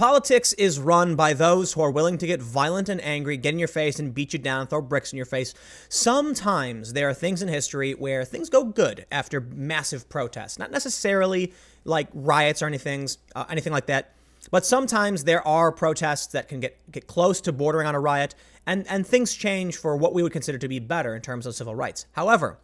Politics is run by those who are willing to get violent and angry, get in your face and beat you down, throw bricks in your face. Sometimes there are things in history where things go good after massive protests. Not necessarily like riots or anything like that. But sometimes there are protests that can get close to bordering on a riot, and things change for what we would consider to be better in terms of civil rights. However,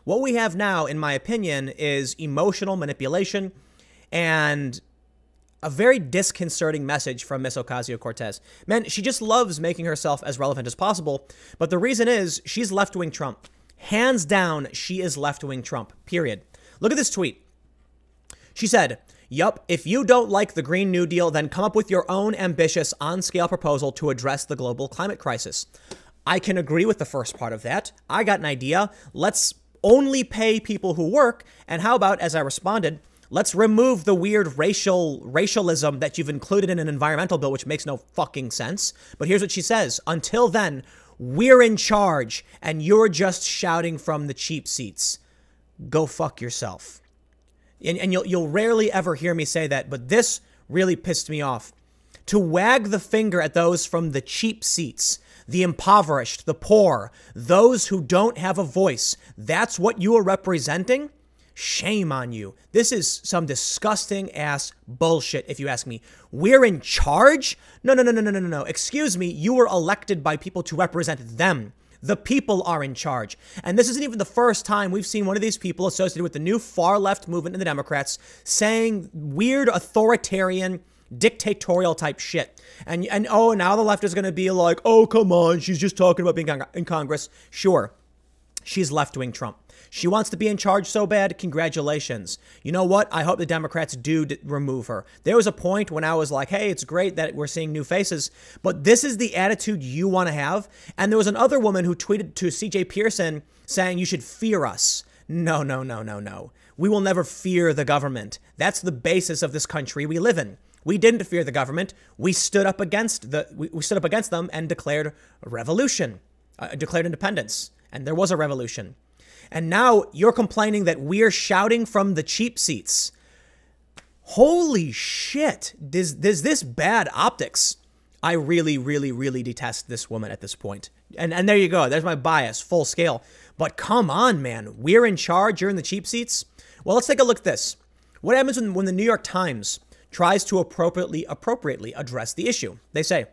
what we have now, in my opinion, is emotional manipulation and a very disconcerting message from Miss Ocasio-Cortez. Man, she just loves making herself as relevant as possible, but the reason is she's left-wing Trump. Hands down, she is left-wing Trump, period. Look at this tweet. She said, "Yup, if you don't like the Green New Deal, then come up with your own ambitious on-scale proposal to address the global climate crisis." I can agree with the first part of that. I got an idea. Let's only pay people who work. And how about, as I responded, let's remove the weird racialism that you've included in an environmental bill, which makes no fucking sense. But here's what she says. Until then, we're in charge and you're just shouting from the cheap seats. Go fuck yourself. And you'll rarely ever hear me say that, but this really pissed me off. To wag the finger at those from the cheap seats, the impoverished, the poor, those who don't have a voice, that's what you are representing? Shame on you. This is some disgusting ass bullshit, if you ask me. We're in charge? No. Excuse me, you were elected by people to represent them. The people are in charge. And this isn't even the first time we've seen one of these people associated with the new far left movement in the Democrats saying weird authoritarian dictatorial type shit. And oh, now the left is going to be like, oh, come on, she's just talking about being in Congress. Sure, she's left-wing Trump. She wants to be in charge so bad. Congratulations. You know what? I hope the Democrats do remove her. There was a point when I was like, hey, it's great that we're seeing new faces, but this is the attitude you want to have. And there was another woman who tweeted to CJ Pearson saying you should fear us. No. We will never fear the government. That's the basis of this country we live in. We didn't fear the government. We stood up against them and declared a revolution, declared independence. And there was a revolution. And now you're complaining that we're shouting from the cheap seats. Holy shit. Does this bad optics? I really detest this woman at this point. And there you go. There's my bias, full scale. But come on, man. We're in charge. You're in the cheap seats. Well, let's take a look at this. What happens when the New York Times tries to appropriately address the issue? They say,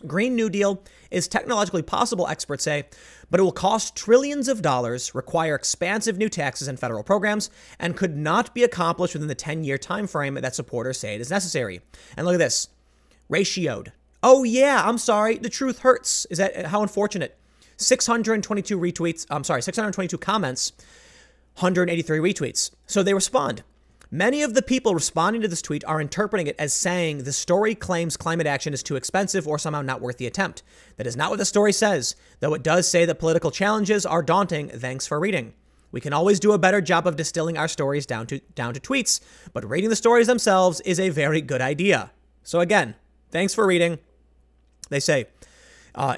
Green New Deal is technologically possible, experts say, but it will cost trillions of dollars, require expansive new taxes and federal programs, and could not be accomplished within the 10-year time frame that supporters say it is necessary. And look at this. Ratioed. Oh, yeah, I'm sorry. The truth hurts. Is that how unfortunate? 622 comments, 183 retweets. So they respond. Many of the people responding to this tweet are interpreting it as saying the story claims climate action is too expensive or somehow not worth the attempt. That is not what the story says, though it does say that political challenges are daunting. Thanks for reading. We can always do a better job of distilling our stories down to tweets, but reading the stories themselves is a very good idea. So again, thanks for reading. They say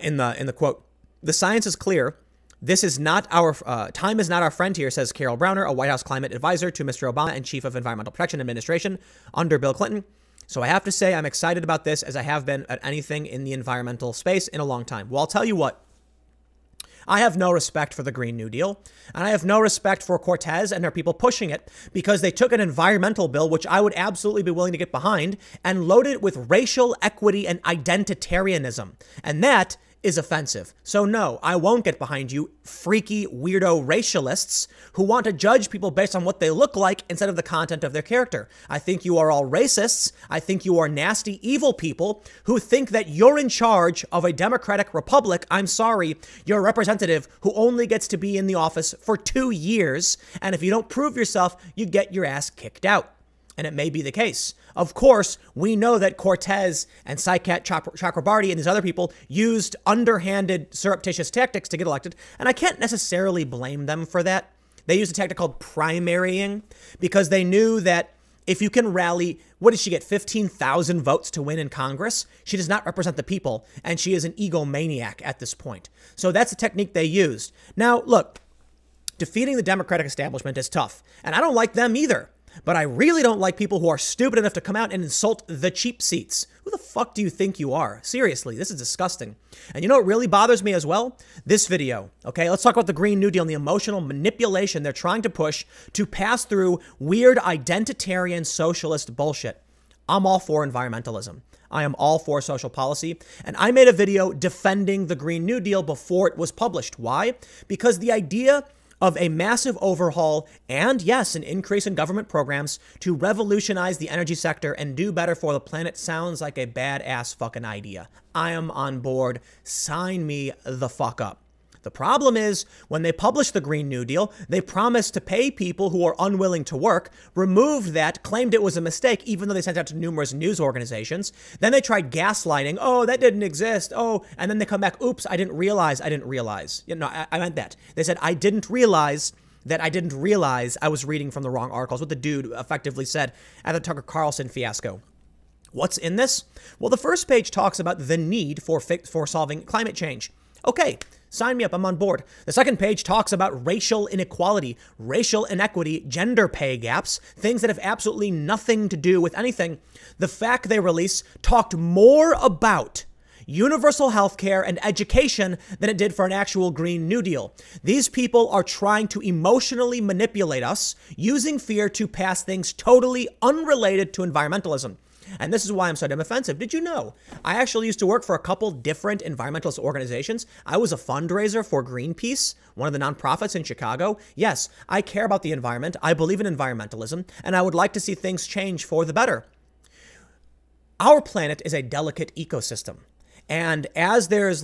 in the quote, the science is clear. This is not our time is not our friend here, says Carol Browner, a White House climate advisor to Mr. Obama and chief of Environmental Protection Administration under Bill Clinton. So I have to say I'm excited about this as I have been at anything in the environmental space in a long time. Well, I'll tell you what. I have no respect for the Green New Deal, and I have no respect for Cortez and their people pushing it because they took an environmental bill, which I would absolutely be willing to get behind, and loaded it with racial equity and identitarianism. And that is offensive. So no, I won't get behind you freaky weirdo racialists who want to judge people based on what they look like instead of the content of their character. I think you are all racists. I think you are nasty, evil people who think that you're in charge of a democratic republic. I'm sorry, you're a representative who only gets to be in the office for 2 years. And if you don't prove yourself, you get your ass kicked out. And it may be the case. Of course, we know that Cortez and Saikat Chakrabarty and these other people used underhanded, surreptitious tactics to get elected, and I can't necessarily blame them for that. They used a tactic called primarying because they knew that if you can rally, what did she get, 15,000 votes to win in Congress? She does not represent the people, and she is an egomaniac at this point. So that's the technique they used. Now, look, defeating the Democratic establishment is tough, and I don't like them either. But I really don't like people who are stupid enough to come out and insult the cheap seats, Who the fuck do you think you are? Seriously, this is disgusting. And you know what really bothers me as well? This video, okay? Let's talk about the Green New Deal and the emotional manipulation they're trying to push to pass through weird identitarian socialist bullshit. I'm all for environmentalism. I am all for social policy. And I made a video defending the Green New Deal before it was published. Why? Because the idea of a massive overhaul and, yes, an increase in government programs to revolutionize the energy sector and do better for the planet sounds like a badass fucking idea. I am on board. Sign me the fuck up. The problem is, when they published the Green New Deal, they promised to pay people who are unwilling to work, removed that, claimed it was a mistake, even though they sent it out to numerous news organizations. Then they tried gaslighting. Oh, that didn't exist. Oh, and then they come back. Oops, I didn't realize. You know, I meant that. They said, I didn't realize I was reading from the wrong articles. What the dude effectively said at the Tucker Carlson fiasco. What's in this? Well, the first page talks about the need for solving climate change. Okay. Sign me up. I'm on board. The second page talks about racial inequality, racial inequity, gender pay gaps, things that have absolutely nothing to do with anything. The fact they release talked more about universal health care and education than it did for an actual Green New Deal. These people are trying to emotionally manipulate us using fear to pass things totally unrelated to environmentalism. And this is why I'm so damn offensive. Did you know? I actually used to work for a couple different environmentalist organizations. I was a fundraiser for Greenpeace, one of the nonprofits in Chicago. Yes, I care about the environment. I believe in environmentalism, and I would like to see things change for the better. Our planet is a delicate ecosystem. And as there's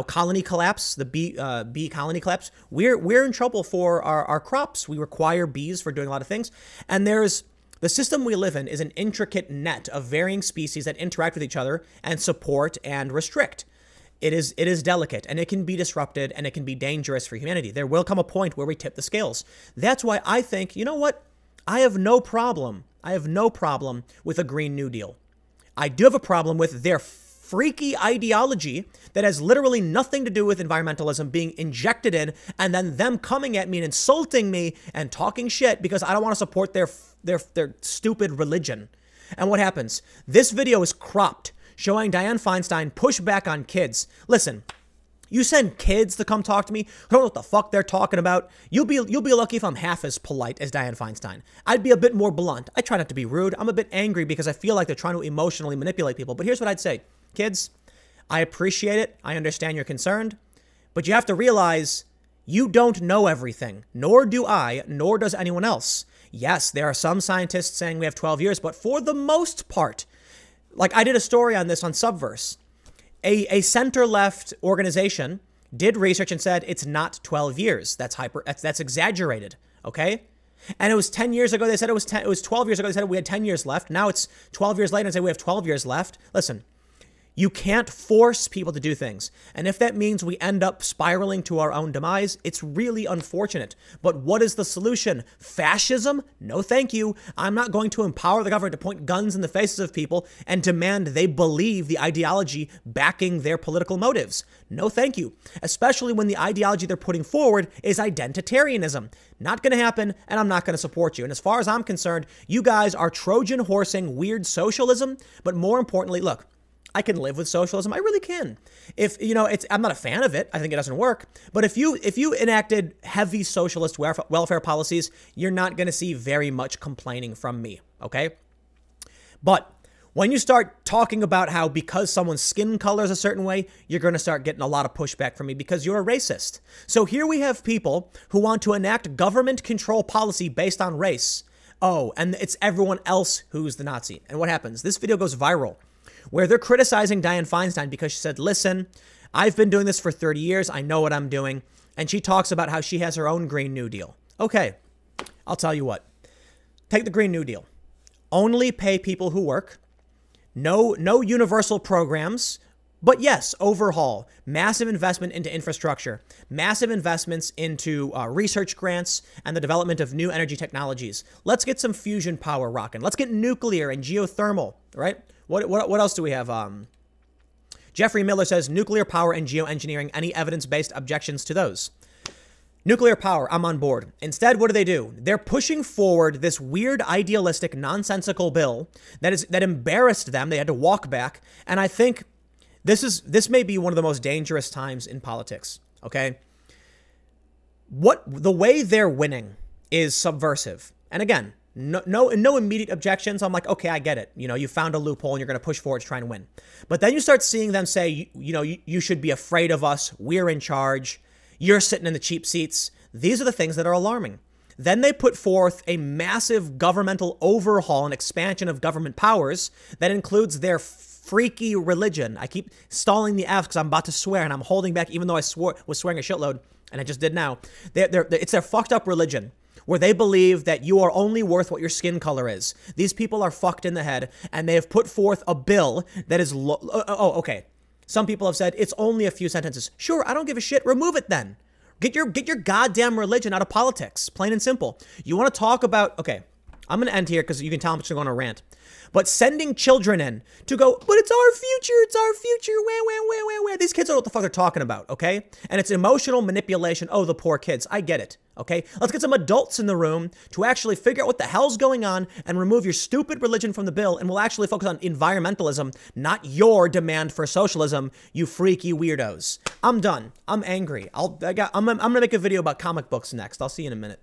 colony collapse, the bee colony collapse, we're in trouble for our crops. We require bees for doing a lot of things. And the system we live in is an intricate net of varying species that interact with each other and support and restrict. It is delicate, and it can be disrupted, and it can be dangerous for humanity. There will come a point where we tip the scales. That's why I think, you know what? I have no problem with a Green New Deal. I do have a problem with their freaky ideology that has literally nothing to do with environmentalism being injected in, and then them coming at me and insulting me and talking shit because I don't want to support their stupid religion. And what happens? This video is cropped, showing Dianne Feinstein push back on kids. Listen, you send kids to come talk to me who don't know what the fuck they're talking about. You'll be lucky if I'm half as polite as Dianne Feinstein. I'd be a bit more blunt. I try not to be rude. I'm a bit angry because I feel like they're trying to emotionally manipulate people. But here's what I'd say. Kids, I appreciate it. I understand you're concerned. But you have to realize you don't know everything. Nor do I, nor does anyone else. Yes, there are some scientists saying we have 12 years, but for the most part, like I did a story on this on Subverse. A center-left organization did research and said it's not 12 years. That's exaggerated, okay? And it was 10 years ago they said it was 12 years ago they said we had 10 years left. Now it's 12 years later and say we have 12 years left. Listen, you can't force people to do things. And if that means we end up spiraling to our own demise, it's really unfortunate. But what is the solution? Fascism? No, thank you. I'm not going to empower the government to point guns in the faces of people and demand they believe the ideology backing their political motives. No, thank you. Especially when the ideology they're putting forward is identitarianism. Not going to happen, and I'm not going to support you. And as far as I'm concerned, you guys are Trojan horsing weird socialism. But more importantly, look, I can live with socialism. I really can. I'm not a fan of it. I think it doesn't work. But if you enacted heavy socialist welfare policies, you're not going to see very much complaining from me. Okay. But when you start talking about how because someone's skin color is a certain way, you're going to start getting a lot of pushback from me because you're a racist. So here we have people who want to enact government control policy based on race. Oh, and it's everyone else who's the Nazi. And what happens? This video goes viral, where they're criticizing Dianne Feinstein because she said, listen, I've been doing this for 30 years. I know what I'm doing. And she talks about how she has her own Green New Deal. Okay, I'll tell you what. Take the Green New Deal. Only pay people who work. No universal programs. But yes, overhaul. Massive investment into infrastructure. Massive investments into research grants and the development of new energy technologies. Let's get some fusion power rocking. Let's get nuclear and geothermal, right? What else do we have? Jeffrey Miller says nuclear power and geoengineering. Any evidence-based objections to those? Nuclear power, I'm on board. Instead, what do? They're pushing forward this weird, idealistic, nonsensical bill that embarrassed them. They had to walk back. And I think this may be one of the most dangerous times in politics. Okay, the way they're winning is subversive. And again, no immediate objections. I'm like, okay, I get it. You found a loophole and you're going to push forward to try and win. But then you start seeing them say, you should be afraid of us. We're in charge. You're sitting in the cheap seats. These are the things that are alarming. Then they put forth a massive governmental overhaul and expansion of government powers that includes their freaky religion. I keep stalling the F because I'm about to swear and I'm holding back even though I was swearing a shitload and I just did now. It's their fucked up religion where they believe that you are only worth what your skin color is. These people are fucked in the head and they have put forth a bill that is... okay. Some people have said it's only a few sentences. Sure, I don't give a shit. Remove it then. Get your goddamn religion out of politics. Plain and simple. You want to talk about... Okay, I'm going to end here because you can tell I'm just going to rant. But sending children in to go, but it's our future. It's our future. Where. These kids don't know what the fuck they're talking about, okay? And it's emotional manipulation. Oh, the poor kids. I get it, okay? Let's get some adults in the room to actually figure out what the hell's going on and remove your stupid religion from the bill. And we'll actually focus on environmentalism, not your demand for socialism, you freaky weirdos. I'm done. I'm angry. I'm going to make a video about comic books next. I'll see you in a minute.